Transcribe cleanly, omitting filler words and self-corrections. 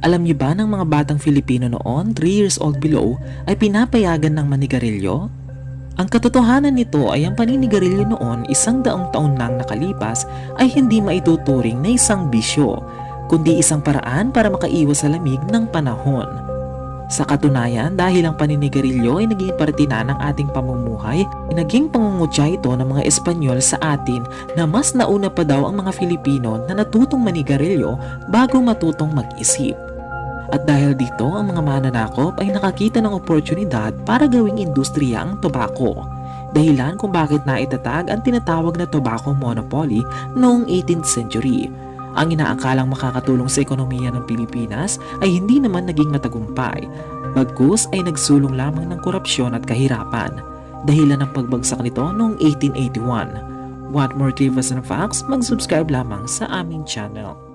Alam niyo ba ng mga batang Filipino noon, 3 years old below, ay pinapayagan ng manigarilyo? Ang katotohanan nito ay ang paninigarilyo noon 100 taon nang nakalipas ay hindi maituturing na isang bisyo, kundi isang paraan para makaiwas sa lamig ng panahon. Sa katunayan, dahil ang paninigarilyo ay naging parte na ng ating pamumuhay, naging pangungutya ito ng mga Espanyol sa atin na mas nauna pa daw ang mga Filipino na natutong manigarilyo bago matutong mag-isip. At dahil dito, ang mga mananakop ay nakakita ng oportunidad para gawing industriya ang tobacco. Dahilan kung bakit naitatag ang tinatawag na tobacco monopoly noong 18th century. Ang inaakalang makakatulong sa ekonomiya ng Pilipinas ay hindi naman naging matagumpay, bagkus ay nagsulong lamang ng korupsyon at kahirapan, dahilan ng pagbagsak nito noong 1881. Want more trivia and facts? Mag-subscribe lamang sa aming channel.